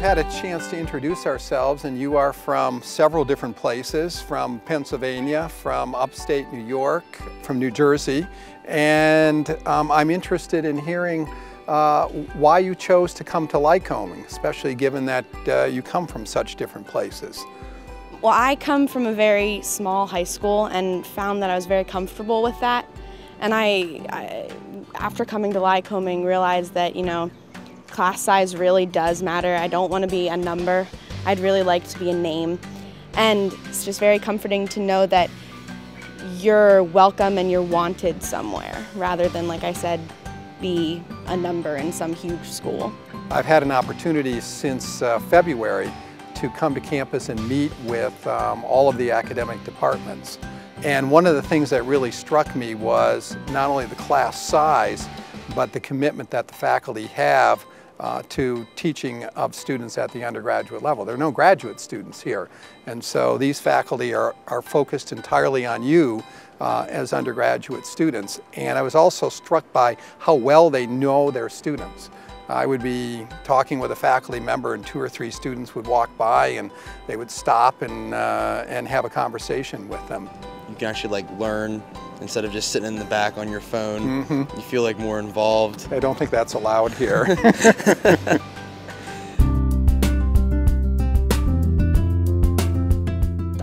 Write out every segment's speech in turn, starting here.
had a chance to introduce ourselves, and you are from several different places, from Pennsylvania, from upstate New York, from New Jersey, and I'm interested in hearing why you chose to come to Lycoming, especially given that you come from such different places. Well, I come from a very small high school and found that I was very comfortable with that. And I after coming to Lycoming, realized that, you know, class size really does matter. I don't want to be a number. I'd really like to be a name. And it's just very comforting to know that you're welcome and you're wanted somewhere, rather than, like I said, be a number in some huge school. I've had an opportunity since February to come to campus and meet with all of the academic departments. And one of the things that really struck me was not only the class size, but the commitment that the faculty have to teaching of students at the undergraduate level. There are no graduate students here, and so these faculty are focused entirely on you as undergraduate students. And I was also struck by how well they know their students. I would be talking with a faculty member and 2 or 3 students would walk by and they would stop and have a conversation with them. You can actually learn instead of just sitting in the back on your phone. Mm-hmm. You feel like more involved. I don't think that's allowed here.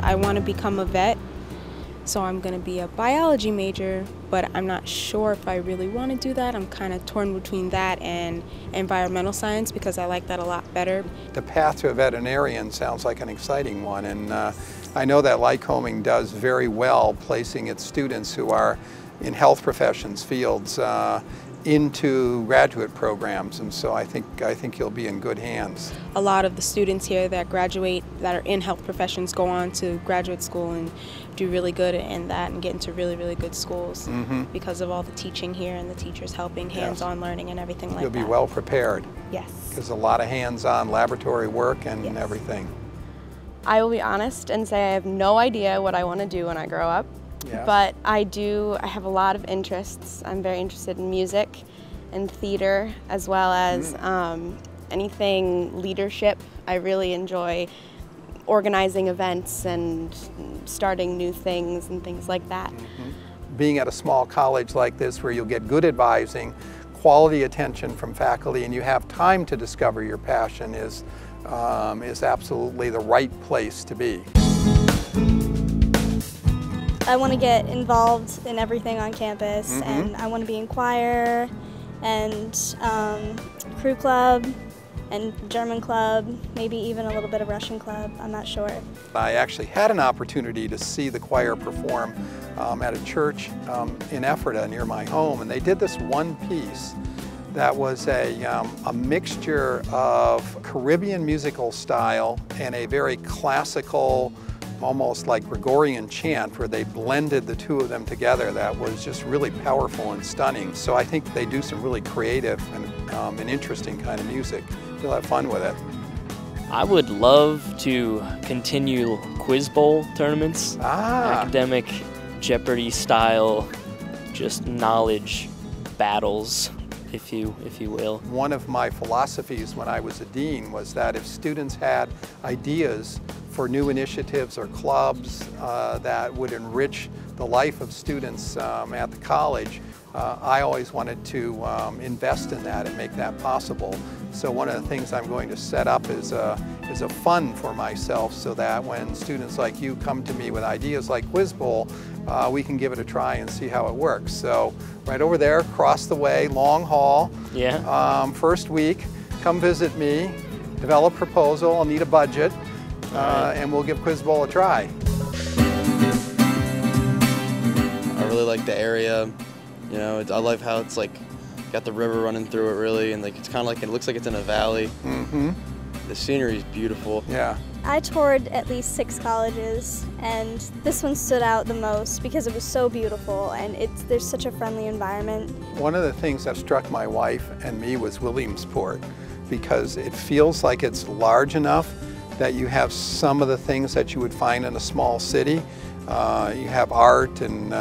I want to become a vet, so I'm going to be a biology major, but I'm not sure if I really want to do that. I'm kind of torn between that and environmental science because I like that a lot better. The path to a veterinarian sounds like an exciting one, and I know that Lycoming does very well placing its students who are in health professions fields into graduate programs, and so I think you'll be in good hands. A lot of the students here that graduate that are in health professions go on to graduate school and do really good in that and get into really, really good schools because of all the teaching here and the teachers helping, hands-on learning and everything like that. You'll be well prepared. Yes. There's a lot of hands-on laboratory work and everything. I will be honest and say I have no idea what I want to do when I grow up. Yes. But I have a lot of interests. I'm very interested in music and theater, as well as anything leadership. I really enjoy organizing events and starting new things and things like that. Being at a small college like this where you'll get good advising, quality attention from faculty, and you have time to discover your passion is absolutely the right place to be. I want to get involved in everything on campus, and I want to be in choir and crew club and German club, maybe even a little bit of Russian club, I'm not sure. I actually had an opportunity to see the choir perform at a church in Ephrata near my home, and they did this one piece that was a mixture of Caribbean musical style and a very classical, almost like Gregorian chant, where they blended the two of them together. That was just really powerful and stunning. So I think they do some really creative and interesting kind of music. You'll have fun with it. I would love to continue quiz bowl tournaments, academic Jeopardy style, just knowledge battles, if you will. One of my philosophies when I was a dean was that if students had ideas for new initiatives or clubs that would enrich the life of students at the college, I always wanted to invest in that and make that possible. So one of the things I'm going to set up is a fund for myself, so that when students like you come to me with ideas like Quiz Bowl, we can give it a try and see how it works. So right over there, across the way, long haul, first week, come visit me, develop a proposal, I'll need a budget, and we'll give Quiz Bowl a try. I really like the area. You know, I love how it's got the river running through it really, and it's kind of like, it looks like it's in a valley. The scenery is beautiful. Yeah. I toured at least 6 colleges, and this one stood out the most because it was so beautiful and there's such a friendly environment. One of the things that struck my wife and me was Williamsport, because it feels like it's large enough that you have some of the things that you would find in a small city. You have art and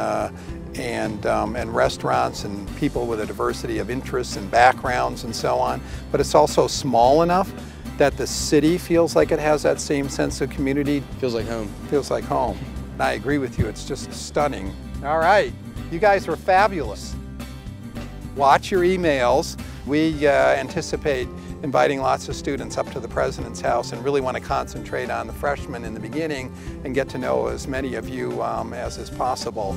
restaurants and people with a diversity of interests and backgrounds and so on, but it's also small enough that the city feels like it has that same sense of community. Feels like home. Feels like home. And I agree with you, it's just stunning. All right, you guys were fabulous. Watch your emails. We anticipate inviting lots of students up to the President's House and really want to concentrate on the freshmen in the beginning and get to know as many of you as is possible.